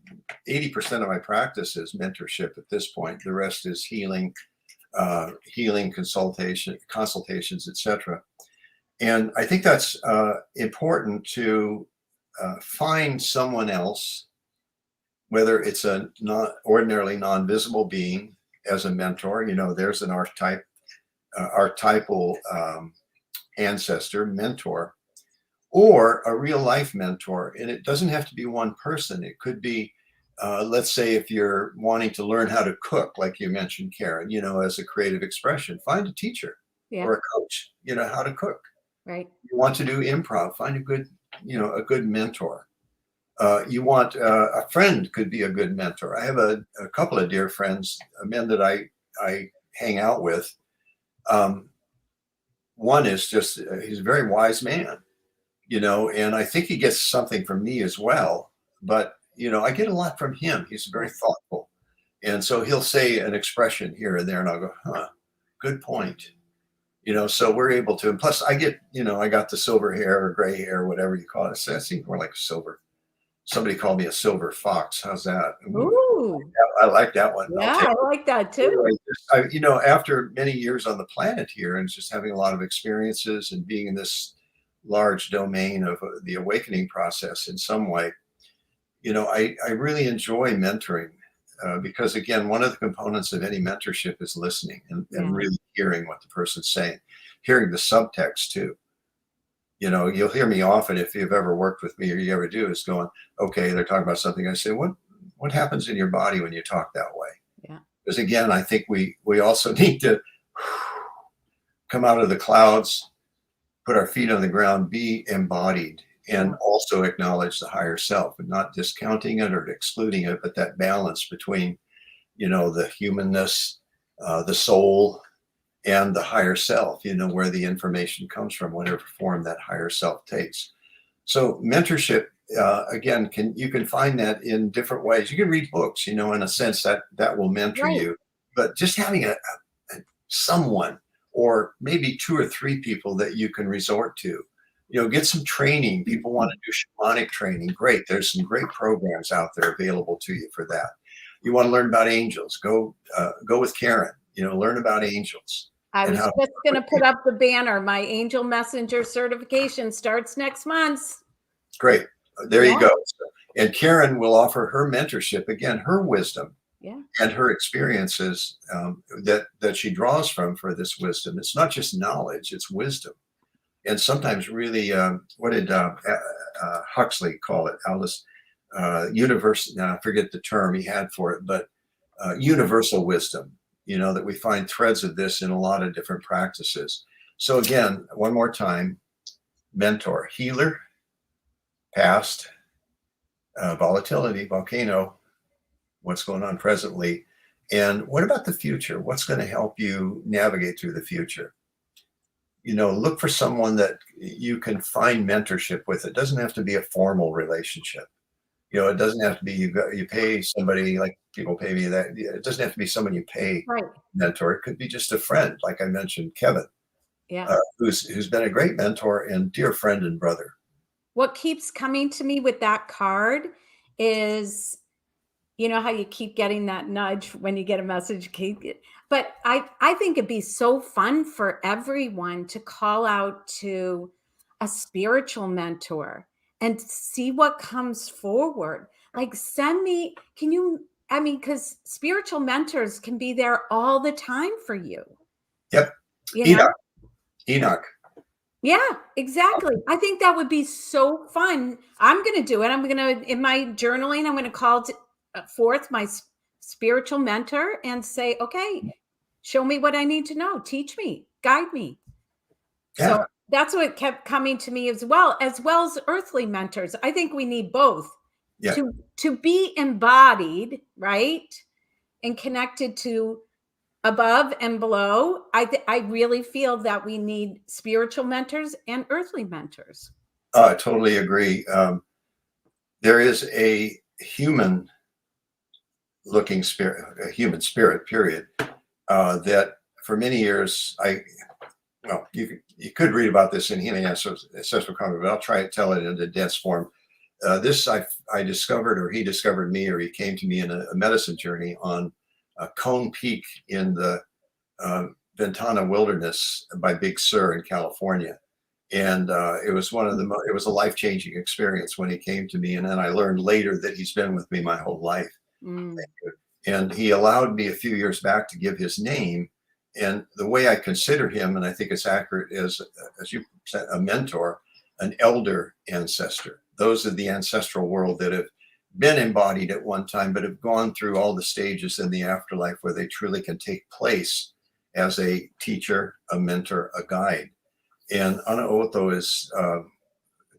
80% of my practice is mentorship at this point. The rest is healing, consultations, etc. And I think that's important to find someone else, whether it's a ordinarily non-visible being as a mentor. There's an archetypal ancestor, mentor, or a real life mentor. And it doesn't have to be one person. It could be, let's say, if you're wanting to learn how to cook, like you mentioned, Karen, as a creative expression, find a teacher or a coach, how to cook. Right. You want to do improv, find a good mentor. You want a friend could be a good mentor. I have a couple of dear friends, men that I hang out with. One is just, he's a very wise man. And I think he gets something from me as well. But, I get a lot from him. He's very thoughtful. And so he'll say an expression here and there, and I'll go, good point. So we're able to, and plus I get, I got the silver hair or gray hair, whatever you call it. So that seems more like a silver. Somebody called me a silver fox. How's that? Ooh, Ooh, I like that one. I'll yeah, take I it. like that Anyway, too. after many years on the planet here and just having a lot of experiences and being in this large domain of the awakening process in some way, I really enjoy mentoring because, again, one of the components of any mentorship is listening and Yeah, really hearing what the person's saying, hearing the subtext too. You'll hear me often if you've ever worked with me or you ever do is going, okay, they're talking about something. I say, what happens in your body when you talk that way? yeah, Because again, I think we also need to come out of the clouds, put our feet on the ground, be embodied, and yeah, also acknowledge the higher self and not discounting it or excluding it, but that balance between, the humanness, the soul, and the higher self, where the information comes from, whatever form that higher self takes. So mentorship, again, you can find that in different ways. You can read books, in a sense that will mentor right. you, but just having someone or maybe two or three people that you can resort to, get some training. People want to do shamanic training. Great. There's some great programs out there available to you for that. You want to learn about angels, go with Karen, learn about angels I and was how to just work going with to put people. up the banner. My angel messenger certification starts next month. Great. There you Yeah, go. And Karen will offer her mentorship, again, her wisdom yeah, and her experiences that she draws from for this wisdom. It's not just knowledge, it's wisdom. And sometimes really, what did Huxley call it? Aldous, universe, now I forget the term he had for it, but universal wisdom, that we find threads of this in a lot of different practices. So again, one more time, mentor, healer, past, volatility, volcano, what's going on presently, and what about the future? What's going to help you navigate through the future? Look for someone that you can find mentorship with. It doesn't have to be a formal relationship. It doesn't have to be you pay somebody like people pay me that. It doesn't have to be someone you pay right. mentor. It could be just a friend, like I mentioned, Kevin, Yeah. who's been a great mentor and dear friend and brother. What keeps coming to me with that card is, you know how you keep getting that nudge when you get a message, but I think it'd be so fun for everyone to call out to a spiritual mentor and see what comes forward. Like send me, can you, I mean, because spiritual mentors can be there all the time for you, Yep, you know? Enoch. Enoch. Yeah, exactly. I think that would be so fun. I'm going to do it. I'm going to, in my journaling, I'm going to call forth my spiritual mentor and say, okay, show me what I need to know. Teach me, guide me. Yeah, So that's what kept coming to me as well as earthly mentors. I think we need both yeah. to be embodied, right? And connected to above and below. I really feel that we need spiritual mentors and earthly mentors. I totally agree. There is a human looking spirit, a human spirit, period, that for many years well, you could read about this in Healing Ancestral Karma, but I'll try to tell it in a dense form. This I discovered, or he discovered me, or he came to me in a medicine journey on Cone Peak in the Ventana Wilderness by Big Sur in California. And it was it was a life-changing experience when he came to me. And then I learned later that he's been with me my whole life. Mm, And he allowed me a few years back to give his name. And the way I consider him, and I think it's accurate, is, as you said, a mentor, an elder ancestor. Those of the ancestral world that have been embodied at one time, but have gone through all the stages in the afterlife where they truly can take place as a teacher, a mentor, a guide. And Anaoto is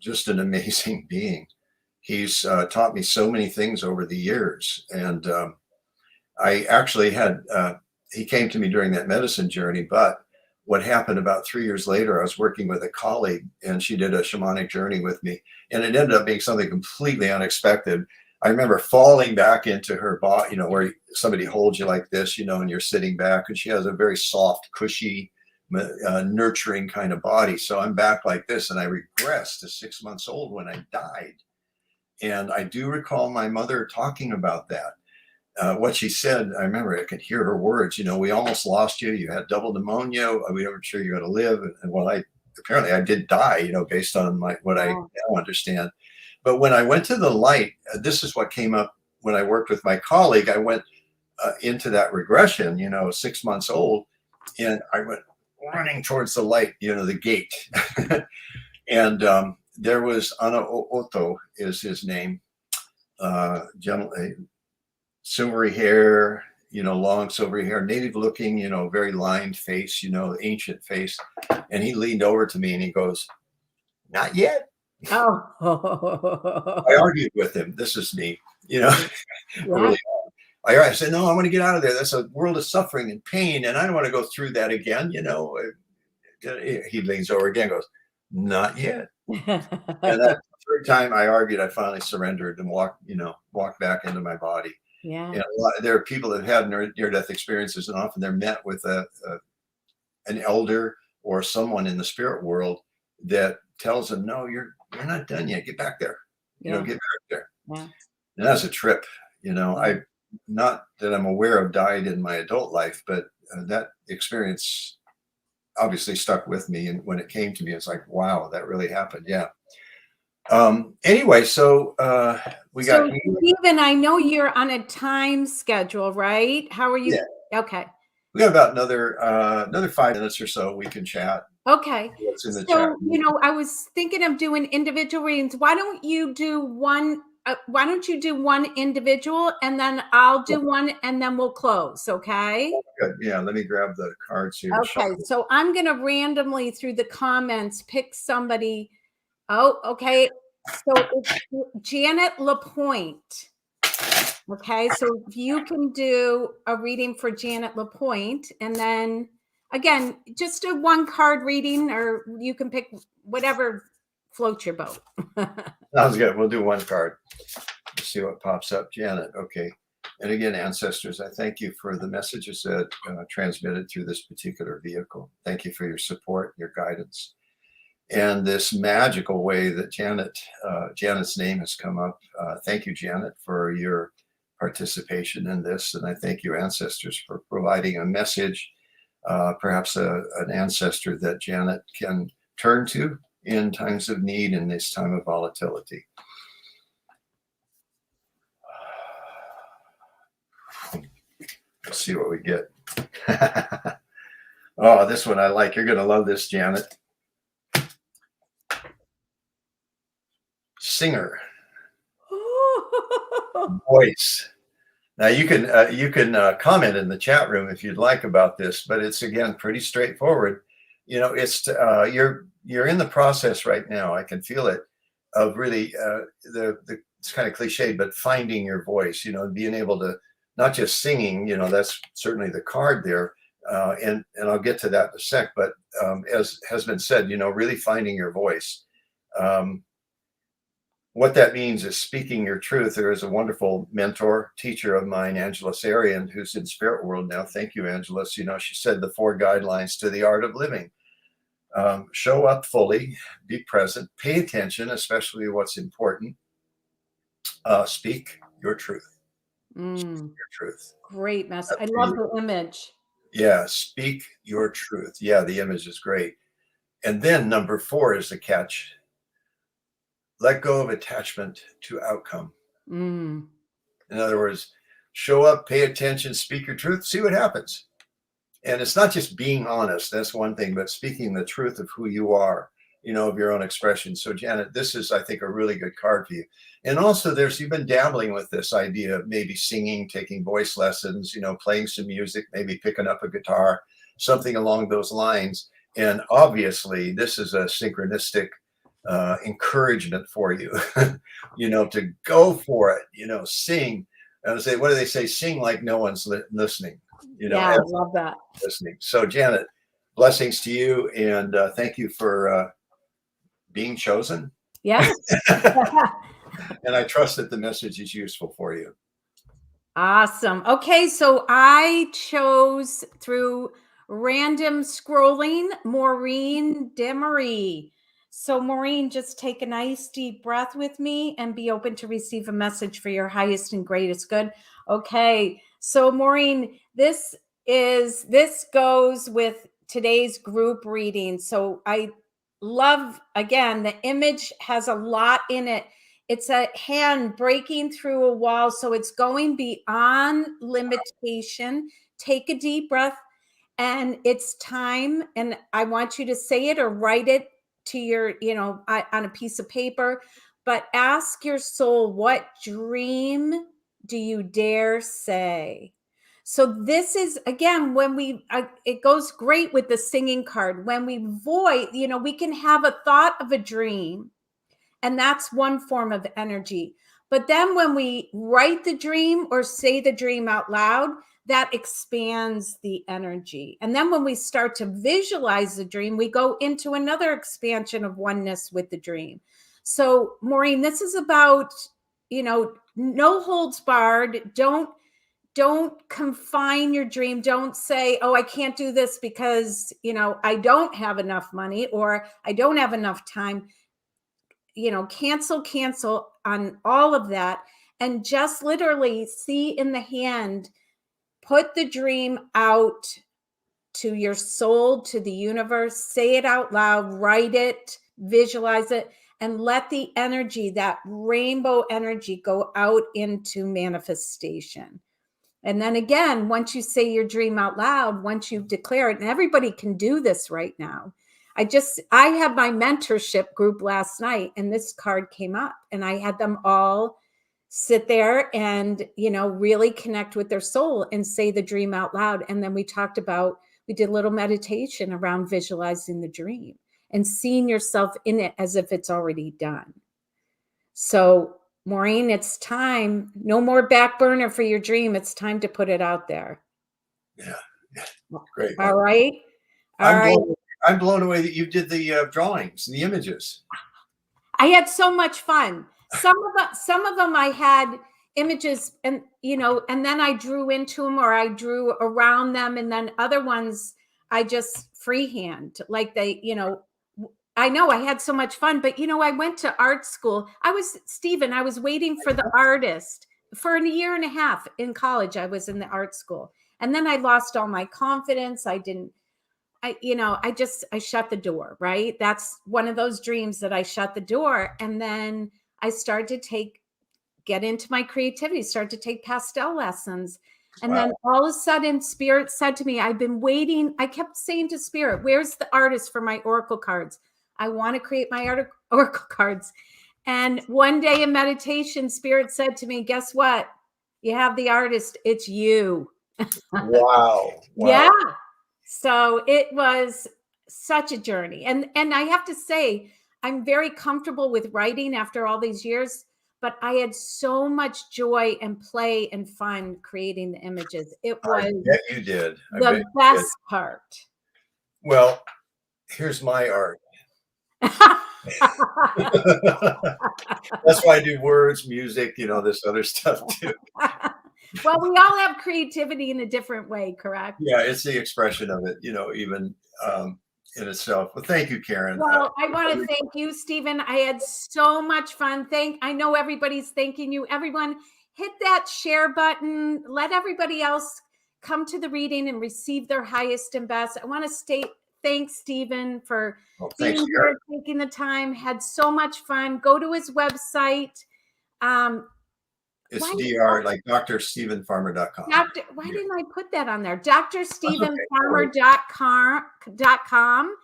just an amazing being. He's taught me so many things over the years. And I actually had, he came to me during that medicine journey, but what happened about 3 years later, I was working with a colleague and she did a shamanic journey with me. And it ended up being something completely unexpected. I remember falling back into her body, where somebody holds you like this, and you're sitting back, and she has a very soft, cushy nurturing kind of body. So I'm back like this, and I regress to 6 months old when I died. And I do recall my mother talking about that. What she said, I remember I could hear her words, we almost lost you. You had double pneumonia. We weren't sure you're going to live. And well, apparently I did die, based on what I now understand. But when I went to the light, this is what came up when I worked with my colleague. I went into that regression, 6 months old, and I went running towards the light, the gate. And there was Ana Oto is his name, silvery hair, long silvery hair, native looking, very lined face, ancient face. And he leaned over to me and he goes, "Not yet." Oh. I argued with him. This is me, really. I said, "No, I want to get out of there. That's a world of suffering and pain, and I don't want to go through that again." He leans over again, goes, "Not yet." And that third time I argued, I finally surrendered and walked back into my body. Yeah. And there are people that have near-death experiences, and often they're met with an elder or someone in the spirit world that tells them, "No, you're not done yet. Get back there. Get back there." Yeah. And that's a trip. I, not that I'm aware of, died in my adult life, but that experience obviously stuck with me. And when it came to me, it's like, wow, that really happened. Yeah. Anyway, so we got Stephen, I know you're on a time schedule, right? How are you? Yeah. Okay. We got about another 5 minutes or so we can chat. Okay. What's in the So, chat? I was thinking of doing individual readings. Why don't you do one? Why don't you do one individual, and then I'll do one, and then we'll close. Okay. Good. Yeah. Let me grab the cards here. Okay. So I'm going to randomly through the comments pick somebody. Oh, okay. So it's Janet Lapointe. Okay. So if you can do a reading for Janet Lapointe, and then again, just do one card reading, or you can pick whatever floats your boat. Sounds good. We'll do one card. Let's see what pops up. Janet. Okay. And again, ancestors, I thank you for the messages that transmitted through this particular vehicle. Thank you for your support, your guidance, and this magical way that Janet's name has come up. Thank you, Janet, for your participation in this. And I thank you, ancestors, for providing a message, perhaps an ancestor that Janet can turn to in times of need in this time of volatility. Let's see what we get. Oh, this one I like. You're going to love this, Janet. Singer. Voice. Now you can comment in the chat room if you'd like about this, but it's again pretty straightforward. It's you're in the process right now. I can feel it of really it's kind of cliched, but finding your voice. Being able to not just singing. That's certainly the card there, and I'll get to that in a sec. But as has been said, really finding your voice. What that means is speaking your truth. There is a wonderful mentor, teacher of mine, Angela Sarian, who's in spirit world now. Thank you, Angela. She said the 4 guidelines to the art of living. Show up fully, be present, pay attention, especially what's important. Speak your truth. Speak your truth. Great message. I love the image. Yeah, speak your truth. Yeah, the image is great. And then number 4 is the catch. Let go of attachment to outcome. In other words, show up, pay attention, speak your truth, see what happens. And it's not just being honest, that's one thing, but speaking the truth of who you are, of your own expression. So Janet, this is, I think, a really good card for you. And also you've been dabbling with this idea of maybe singing, taking voice lessons, playing some music, maybe picking up a guitar, something along those lines. And obviously this is a synchronistic encouragement for you, to go for it, sing. And say, what do they say? Sing like no one's listening. Yeah, I love that. Listening. So Janet, blessings to you, and thank you for being chosen. Yeah. And I trust that the message is useful for you. Awesome. Okay, so I chose through random scrolling, Maureen Demery. So Maureen, just take a nice deep breath with me and be open to receive a message for your highest and greatest good. Okay. So Maureen, this goes with today's group reading. So I love, again, the image has a lot in it. It's a hand breaking through a wall. So it's going beyond limitation. Take a deep breath, and it's time. And I want you to say it or write it to your, on a piece of paper, but ask your soul, what dream do you dare say? So this is, again, when it goes great with the singing card. When we voice, we can have a thought of a dream, and that's one form of energy. But then when we write the dream or say the dream out loud, that expands the energy. And then when we start to visualize the dream, we go into another expansion of oneness with the dream. So Maureen, this is about, no holds barred. Don't confine your dream. Don't say, oh, I can't do this because, I don't have enough money or I don't have enough time. Cancel on all of that. And just literally see in the hand, put the dream out to your soul, to the universe, say it out loud, write it, visualize it, and let the energy, that rainbow energy, go out into manifestation. And then again, once you say your dream out loud, once you declare it, and everybody can do this right now. I had my mentorship group last night, and this card came up, and I had them all sit there and, really connect with their soul and say the dream out loud. And then we did a little meditation around visualizing the dream and seeing yourself in it as if it's already done. So Maureen, it's time. No more back burner for your dream. It's time to put it out there. Yeah. Great. All right. I'm blown away that you did the drawings and the images. I had so much fun. Some of them I had images, and and then I drew into them or I drew around them, and then other ones I just freehand, like I know I had so much fun, but I went to art school. I was waiting for the artist for a year and a half in college. I was in the art school, and then I lost all my confidence. I shut the door, right? That's one of those dreams that I shut the door. And then I started to get into my creativity, start to take pastel lessons. And then all of a sudden, Spirit said to me, I've been waiting. I kept saying to Spirit, where's the artist for my oracle cards? I want to create my oracle cards. And one day in meditation, Spirit said to me, guess what? You have the artist. It's you. Wow. Yeah. So it was such a journey. And I have to say, I'm very comfortable with writing after all these years, but I had so much joy and play and fun creating the images. It was you did. the best part. Well, here's my art. That's why I do words, music, this other stuff too. Well, we all have creativity in a different way, correct? Yeah, it's the expression of it, even in itself. Well, thank you, Karen. Well, I want to thank you, Stephen. I had so much fun. I know everybody's thanking you. Everyone, hit that share button. Let everybody else come to the reading and receive their highest and best. I want to thanks, Stephen, for being here, taking the time. Had so much fun. Go to his website. It's DR, like drstephenfarmer.com. Why didn't I put that on there? drstephenfarmer.com.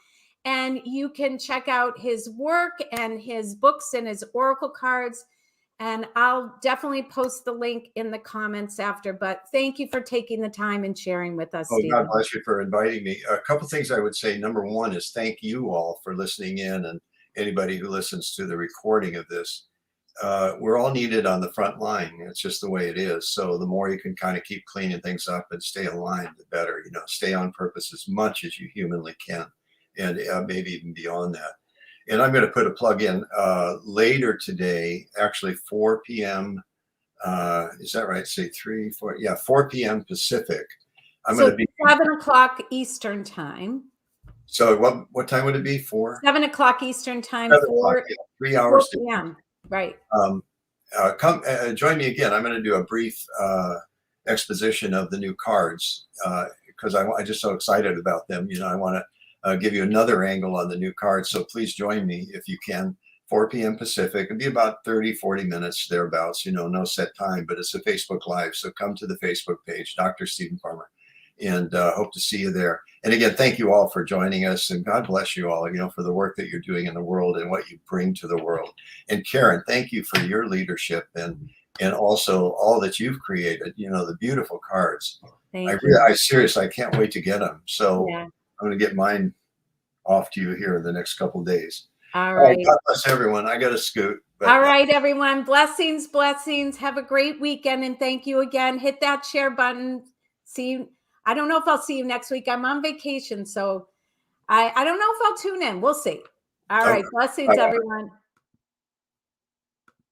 And you can check out his work and his books and his oracle cards. And I'll definitely post the link in the comments after. But thank you for taking the time and sharing with us, Stephen. God bless you for inviting me. A couple of things I would say. Number one is thank you all for listening in, and anybody who listens to the recording of this. We're all needed on the front line. It's just the way it is. So the more you can kind of keep cleaning things up and stay aligned, the better. Stay on purpose as much as you humanly can, and maybe even beyond that. And I'm going to put a plug in later today, actually 4 p.m. Is that right? Say 3, 4. Yeah, 4 p.m. Pacific. I'm So going to be. 7 o'clock Eastern time. So what time would it be? 7 o'clock Eastern time, 7 o'clock. Yeah, 3 4 hours. p.m. Right. Come join me again. I'm going to do a brief exposition of the new cards because I'm just so excited about them. I want to give you another angle on the new cards. So please join me if you can. 4 p.m. Pacific. It'll be about 30, 40 minutes thereabouts. No set time, but it's a Facebook Live. So come to the Facebook page, Dr. Stephen Farmer, and hope to see you there. And again, thank you all for joining us, and God bless you all, for the work that you're doing in the world and what you bring to the world. And Karen, thank you for your leadership and also all that you've created, the beautiful cards. Thank you. I seriously, I can't wait to get them. So Yeah. I'm going to get mine off to you here in the next couple of days. All right. God bless everyone. I got to scoot. All right, everyone. Blessings, blessings. Have a great weekend. And thank you again. Hit that share button. See you. I don't know if I'll see you next week. I'm on vacation. So I don't know if I'll tune in. We'll see. All right. Blessings, everyone.